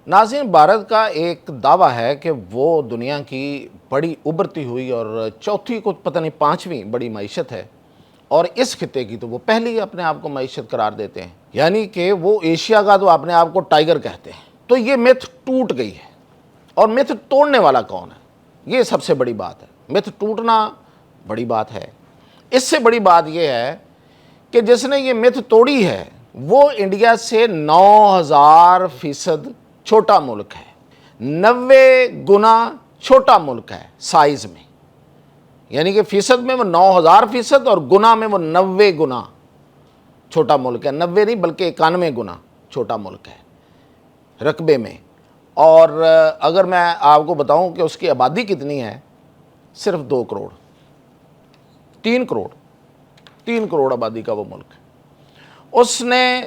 ناظرین، بھارت کا ایک دعویٰ ہے کہ وہ دنیا کی بڑی ابھرتی ہوئی اور چوتھی کو پتہ نہیں پانچویں بڑی معیشت ہے، اور اس خطے کی تو وہ پہلی اپنے آپ کو معیشت قرار دیتے ہیں، یعنی کہ وہ ایشیا کا تو اپنے آپ کو ٹائیگر کہتے ہیں۔ تو یہ میتھ ٹوٹ گئی ہے، اور میتھ توڑنے والا کون ہے؟ یہ سب سے بڑی بات ہے۔ میتھ ٹوٹنا بڑی بات ہے، اس سے بڑی بات یہ ہے کہ جس نے یہ میتھ توڑی ہے وہ انڈیا سے 9000% چھوٹا ملک ہے، 90 گنا چھوٹا ملک ہے سائز میں، یعنی کہ فیصد میں وہ 9000% اور گنا میں وہ 90 گنا چھوٹا ملک ہے۔ 90 نہیں بلکہ 91 گنا چھوٹا ملک ہے رقبے میں۔ اور اگر میں آپ کو بتاؤں کہ اس کی آبادی کتنی ہے، صرف 2 کروڑ، 3 کروڑ آبادی کا وہ ملک ہے۔ اس نے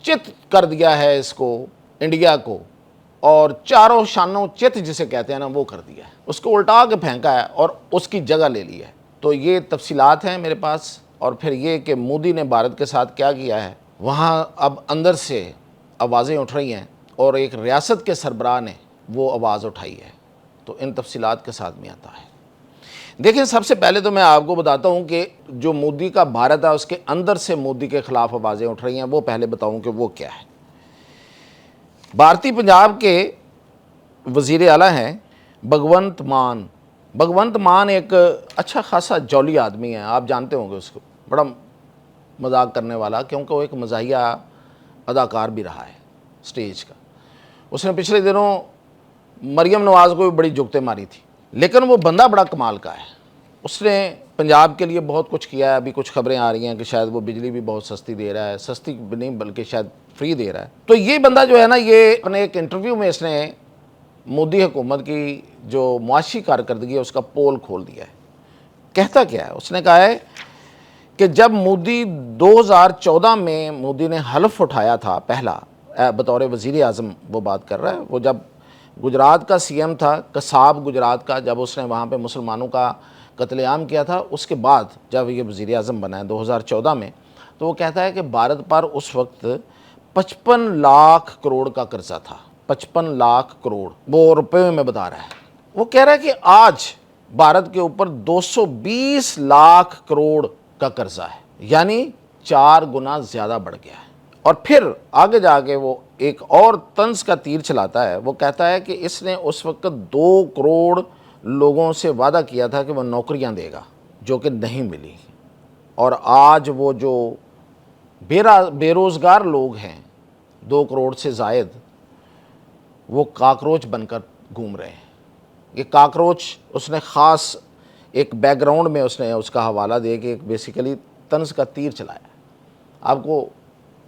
چت کر دیا ہے اس کو، انڈیا کو، اور چاروں شانوں چت جسے کہتے ہیں نا وہ کر دیا ہے، اس کو الٹا کے پھینکا ہے اور اس کی جگہ لے لی ہے۔ تو یہ تفصیلات ہیں میرے پاس، اور پھر یہ کہ مودی نے بھارت کے ساتھ کیا کیا ہے، وہاں اب اندر سے آوازیں اٹھ رہی ہیں، اور ایک ریاست کے سربراہ نے وہ آواز اٹھائی ہے، تو ان تفصیلات کے ساتھ میں آتا ہے۔ دیکھیں، سب سے پہلے تو میں آپ کو بتاتا ہوں کہ جو مودی کا بھارت ہے اس کے اندر سے مودی کے خلاف آوازیں اٹھ رہی ہیں، وہ پہلے بتاؤں کہ وہ کیا ہے۔ بھارتی پنجاب کے وزیر اعلیٰ ہیں بھگونت مان۔ بھگونت مان ایک اچھا خاصا جولی آدمی ہے، آپ جانتے ہوں گے اس کو، بڑا مذاق کرنے والا، کیونکہ وہ ایک مزاحیہ اداکار بھی رہا ہے سٹیج کا۔ اس نے پچھلے دنوں مریم نواز کو بھی بڑی جگتیں ماری تھی، لیکن وہ بندہ بڑا کمال کا ہے۔ اس نے پنجاب کے لیے بہت کچھ کیا ہے۔ ابھی کچھ خبریں آ رہی ہیں کہ شاید وہ بجلی بھی بہت سستی دے رہا ہے، سستی نہیں بلکہ شاید فری دے رہا ہے۔ تو یہ بندہ جو ہے نا، یہ اپنے ایک انٹرویو میں اس نے مودی حکومت کی جو معاشی کارکردگی ہے اس کا پول کھول دیا ہے۔ کہتا کیا ہے؟ اس نے کہا ہے کہ جب مودی 2014 میں مودی نے حلف اٹھایا تھا پہلا بطور وزیر اعظم، وہ بات کر رہا ہے، وہ جب گجرات کا سی ایم تھا، کساب گجرات کا، جب اس نے وہاں پہ مسلمانوں کا قتل عام کیا تھا، اس کے بعد جب یہ وزیر اعظم بنا ہے 2014 میں، تو وہ کہتا ہے کہ بھارت پر اس وقت 55 لاکھ کروڑ کا قرضہ تھا۔ 55 لاکھ کروڑ، وہ روپے میں بتا رہا ہے۔ وہ کہہ رہا ہے کہ آج بھارت کے اوپر 220 لاکھ کروڑ کا قرضہ ہے، یعنی 4 گنا زیادہ بڑھ گیا ہے۔ اور پھر آگے جا کے وہ ایک اور طنز کا تیر چلاتا ہے، وہ کہتا ہے کہ اس نے اس وقت 2 کروڑ لوگوں سے وعدہ کیا تھا کہ وہ نوکریاں دے گا، جو کہ نہیں ملی، اور آج وہ جو بے روزگار لوگ ہیں 2 کروڑ سے زائد، وہ کاکروچ بن کر گھوم رہے ہیں۔ یہ کاکروچ اس نے خاص ایک بیک گراؤنڈ میں اس نے اس کا حوالہ دے کے ایک بیسیکلی طنز کا تیر چلایا۔ آپ کو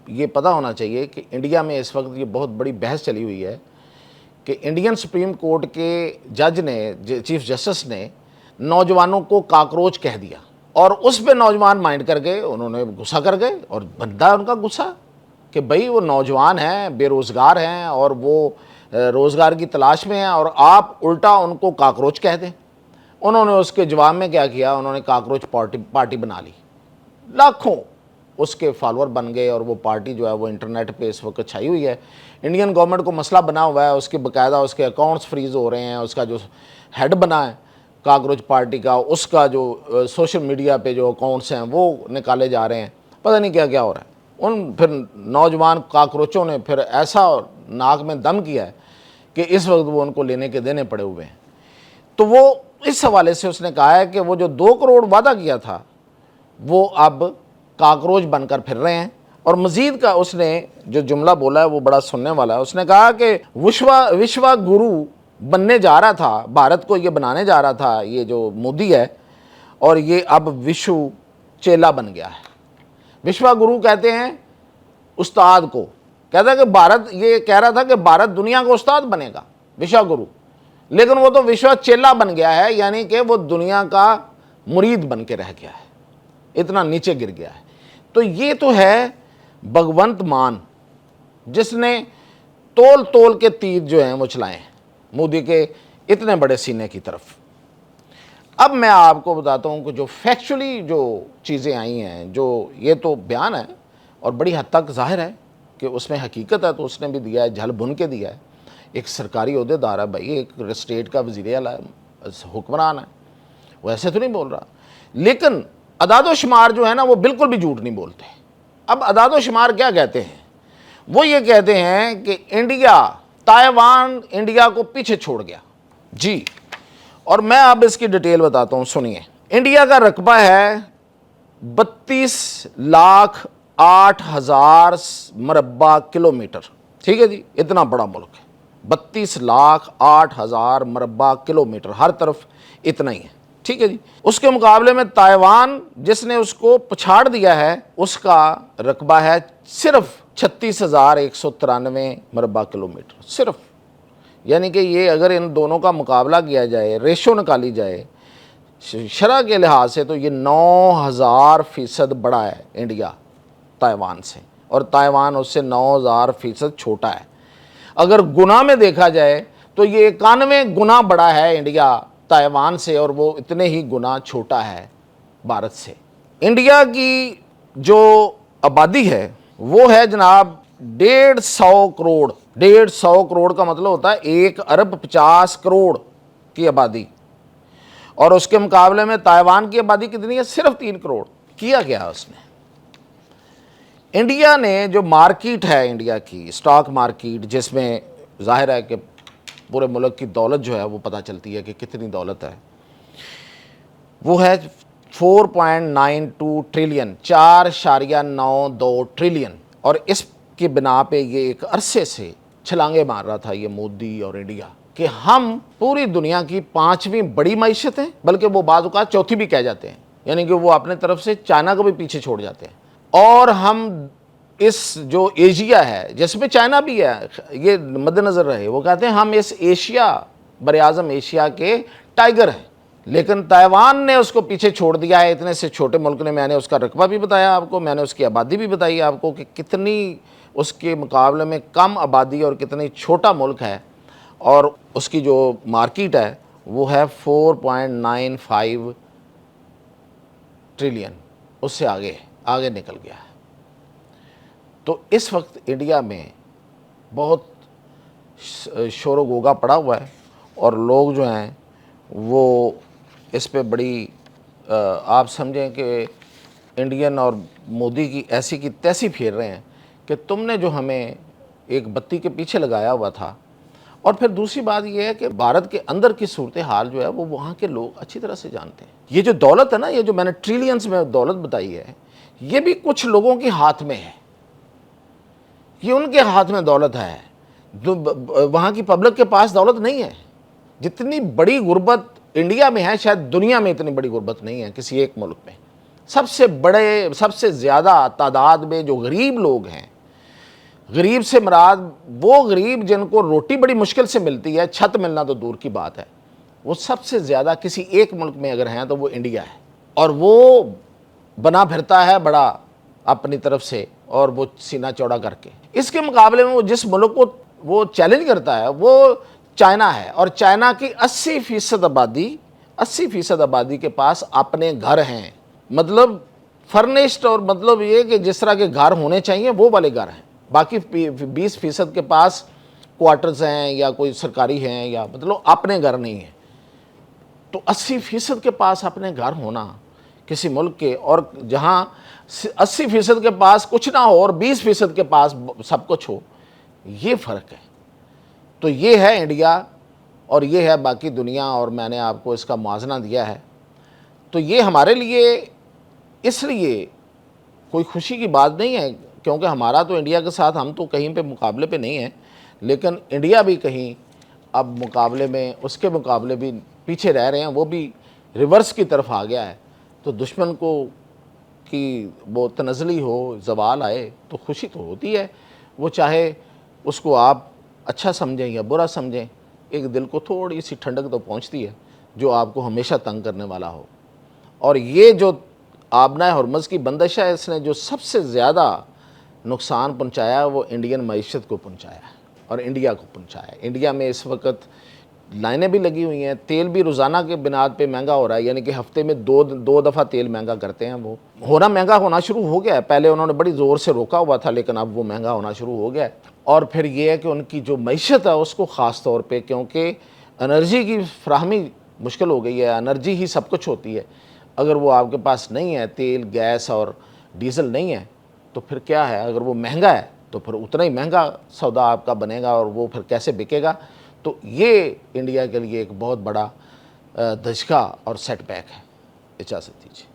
یہ پتہ ہونا چاہیے کہ انڈیا میں اس وقت یہ بہت بڑی بحث چلی ہوئی ہے کہ انڈین سپریم کورٹ کے جج نے، چیف جسٹس نے، نوجوانوں کو کاکروچ کہہ دیا، اور اس پہ نوجوان مائنڈ کر گئے، انہوں نے غصہ کر گئے، اور بندہ ان کا غصہ کہ بھئی وہ نوجوان ہیں، بے روزگار ہیں، اور وہ روزگار کی تلاش میں ہیں، اور آپ الٹا ان کو کاکروچ کہہ دیں۔ انہوں نے اس کے جواب میں کیا کیا؟ انہوں نے کاکروچ پارٹی بنا لی، لاکھوں اس کے فالوور بن گئے، اور وہ پارٹی جو ہے وہ انٹرنیٹ پہ اس وقت چھائی ہوئی ہے۔ انڈین گورنمنٹ کو مسئلہ بنا ہوا ہے، اس کے باقاعدہ اس کے اکاؤنٹس فریز ہو رہے ہیں، اس کا جو ہیڈ بنا ہے کاکروچ پارٹی کا، اس کا جو سوشل میڈیا پہ جو اکاؤنٹس ہیں وہ نکالے جا رہے ہیں، پتہ نہیں کیا کیا ہو رہا ہے۔ ان پھر نوجوان کاکروچوں نے پھر ایسا ناک میں دم کیا ہے کہ اس وقت وہ ان کو لینے کے دینے پڑے ہوئے ہیں۔ تو وہ اس حوالے سے اس نے کہا ہے کہ وہ جو 2 کروڑ وعدہ کیا تھا وہ اب کاکروچ بن کر پھر رہے ہیں۔ اور مزید کا اس نے جو جملہ بولا ہے وہ بڑا سننے والا ہے۔ اس نے کہا کہ وشوا گرو بننے جا رہا تھا، بھارت کو یہ بنانے جا رہا تھا یہ جو مودی ہے، اور یہ اب وشو چیلا بن گیا ہے۔ وشوا گرو کہتے ہیں استاد کو، کہتا ہے کہ بھارت، یہ کہہ رہا تھا کہ بھارت دنیا کا استاد بنے گا، وشوا گرو، لیکن وہ تو وشوا چیلا بن گیا ہے، یعنی کہ وہ دنیا کا مرید بن کے رہ گیا ہے، اتنا نیچے گر گیا ہے۔ تو یہ تو ہے بھگونت مان، جس نے تول کے تیر جو ہیں وہ چلائے ہیں مودی کے اتنے بڑے سینے کی طرف۔ اب میں آپ کو بتاتا ہوں کہ جو فیکچولی جو چیزیں آئی ہیں، جو یہ تو بیان ہے اور بڑی حد تک ظاہر ہے کہ اس میں حقیقت ہے، تو اس نے بھی دیا ہے، جھل بھن کے دیا ہے۔ ایک سرکاری عہدیدار ہے بھائی، ایک اسٹیٹ کا وزیر اعلیٰ حکمران ہے، وہ ایسے تو نہیں بول رہا. لیکن اعداد و شمار جو ہے نا وہ بالکل بھی جھوٹ نہیں بولتے. اب اعداد و شمار کیا کہتے ہیں؟ وہ یہ کہتے ہیں کہ تائیوان انڈیا کو پیچھے چھوڑ گیا. جی، اور میں اب اس کی ڈیٹیل بتاتا ہوں، سنیے. انڈیا کا رقبہ ہے 32,08,000 مربع کلومیٹر. ٹھیک ہے جی، اتنا بڑا ملک ہے. 32,08,000 مربع کلومیٹر، ہر طرف اتنا ہی ہے. ٹھیک ہے جی. اس کے مقابلے میں تائیوان جس نے اس کو پچھاڑ دیا ہے، اس کا رقبہ ہے صرف 36,193 مربع کلومیٹر صرف. یعنی کہ یہ اگر ان دونوں کا مقابلہ کیا جائے، ریشو نکالی جائے شرح کے لحاظ سے، تو یہ 9,000% بڑا ہے انڈیا تائیوان سے، اور تائیوان اس سے 9,000% چھوٹا ہے. اگر گنا میں دیکھا جائے تو یہ 91 گنا بڑا ہے انڈیا تائیوان سے، اور وہ اتنے ہی گنا چھوٹا ہے بھارت سے. انڈیا کی جو آبادی ہے وہ ہے جناب 150 کروڑ. 150 کروڑ کا مطلب ہوتا ہے 1,50,50,000,000 کی آبادی. اور اس کے مقابلے میں تائیوان کی آبادی کتنی ہے؟ صرف 3 کروڑ. کیا گیا اس نے؟ انڈیا نے جو مارکیٹ ہے، انڈیا کی اسٹاک مارکیٹ، جس میں ظاہر ہے کہ پورے ملک کی دولت جو ہے وہ پتہ چلتی ہے کہ کتنی دولت ہے، وہ ہے 4.92 ٹریلین، 4.92 ٹریلین. اور اس کی بنا پہ یہ ایک عرصے سے چھلانگے مار رہا تھا یہ مودی اور انڈیا کہ ہم پوری دنیا کی 5ویں بڑی معیشت ہیں، بلکہ وہ بعض اوقات چوتھی بھی کہہ جاتے ہیں. یعنی کہ وہ اپنے طرف سے چائنا کو بھی پیچھے چھوڑ جاتے ہیں. اور ہم اس جو ایشیا ہے جس میں چائنا بھی ہے، یہ مد نظر رہے، وہ کہتے ہیں ہم اس براعظم ایشیا کے ٹائیگر ہیں. لیکن تائیوان نے اس کو پیچھے چھوڑ دیا ہے. اتنے سے چھوٹے ملک نے، میں نے اس کا رقبہ بھی بتایا آپ کو، میں نے اس کی آبادی بھی بتائی آپ کو کہ کتنی اس کے مقابلے میں کم آبادی اور کتنی چھوٹا ملک ہے. اور اس کی جو مارکیٹ ہے وہ ہے 4.95 ٹریلین، اس سے آگے نکل گیا ہے. تو اس وقت انڈیا میں بہت شور و غوغا پڑا ہوا ہے، اور لوگ جو ہیں وہ اس پہ بڑی آپ سمجھیں کہ انڈین اور مودی کی ایسی کی تیسی پھیر رہے ہیں کہ تم نے جو ہمیں ایک بتی کے پیچھے لگایا ہوا تھا. اور پھر دوسری بات یہ ہے کہ بھارت کے اندر کی صورتحال جو ہے وہ وہاں کے لوگ اچھی طرح سے جانتے ہیں. یہ جو دولت ہے نا، یہ جو میں نے ٹریلینز میں دولت بتائی ہے، یہ بھی کچھ لوگوں کے ہاتھ میں ہے. یہ ان کے ہاتھ میں دولت ہے. وہاں کی پبلک کے پاس دولت نہیں ہے. جتنی بڑی غربت انڈیا میں ہے، شاید دنیا میں اتنی بڑی غربت نہیں ہے کسی ایک ملک میں. سب سے زیادہ تعداد میں جو غریب لوگ ہیں، غریب سے مراد وہ غریب جن کو روٹی بڑی مشکل سے ملتی ہے، چھت ملنا تو دور کی بات ہے، وہ سب سے زیادہ کسی ایک ملک میں اگر ہیں تو وہ انڈیا ہے. اور وہ بنا پھرتا ہے بڑا اپنی طرف سے، اور وہ سینہ چوڑا کر کے. اس کے مقابلے میں وہ جس ملک کو وہ چیلنج کرتا ہے وہ چائنا ہے. اور چائنا کی 80% آبادی کے پاس اپنے گھر ہیں، مطلب فرنشڈ، اور مطلب یہ کہ جس طرح کے گھر ہونے چاہیے وہ والے گھر ہیں. باقی 20% کے پاس کوارٹرز ہیں یا کوئی سرکاری ہیں، یا مطلب اپنے گھر نہیں ہیں. تو 80% کے پاس اپنے گھر ہونا کسی ملک کے، اور جہاں 80% کے پاس کچھ نہ ہو اور 20% کے پاس سب کچھ ہو، یہ فرق ہے. تو یہ ہے انڈیا اور یہ ہے باقی دنیا، اور میں نے آپ کو اس کا موازنہ دیا ہے. تو یہ ہمارے لیے اس لیے کوئی خوشی کی بات نہیں ہے، کیونکہ ہمارا تو انڈیا کے ساتھ ہم تو کہیں پہ مقابلے پہ نہیں ہیں، لیکن انڈیا بھی کہیں اب مقابلے میں اس کے مقابلے بھی پیچھے رہ رہے ہیں، وہ بھی ریورس کی طرف آ گیا ہے. تو دشمن کو کی وہ تنزلی ہو، زوال آئے تو خوشی تو ہوتی ہے. وہ چاہے اس کو آپ اچھا سمجھیں یا برا سمجھیں، ایک دل کو تھوڑی سی ٹھنڈک تو پہنچتی ہے جو آپ کو ہمیشہ تنگ کرنے والا ہو. اور یہ جو آبنائے ہرمز کی بندش ہے، اس نے جو سب سے زیادہ نقصان پہنچایا وہ انڈین معیشت کو پہنچایا ہے اور انڈیا کو پہنچایا ہے. انڈیا میں اس وقت لائنیں بھی لگی ہوئی ہیں, تیل بھی روزانہ کے بنیاد پہ مہنگا ہو رہا ہے, یعنی کہ ہفتے میں دو دفعہ تیل مہنگا کرتے ہیں. وہ مہنگا ہونا شروع ہو گیا ہے. پہلے انہوں نے بڑی زور سے روکا ہوا تھا, لیکن اب وہ مہنگا ہونا شروع ہو گیا ہے. اور پھر یہ ہے کہ ان کی جو معیشت ہے اس کو خاص طور پہ, کیونکہ انرجی کی فراہمی مشکل ہو گئی ہے, انرجی ہی سب کچھ ہوتی ہے. اگر وہ آپ کے پاس نہیں ہے, تیل گیس اور ڈیزل نہیں ہے, تو پھر کیا ہے؟ اگر وہ مہنگا ہے تو پھر اتنا ہی مہنگا سودا آپ کا بنے گا, اور وہ پھر کیسے بکے گا؟ تو یہ انڈیا کے لیے ایک بہت بڑا دھچکا اور سیٹ بیک ہے. اجازت دیجیے.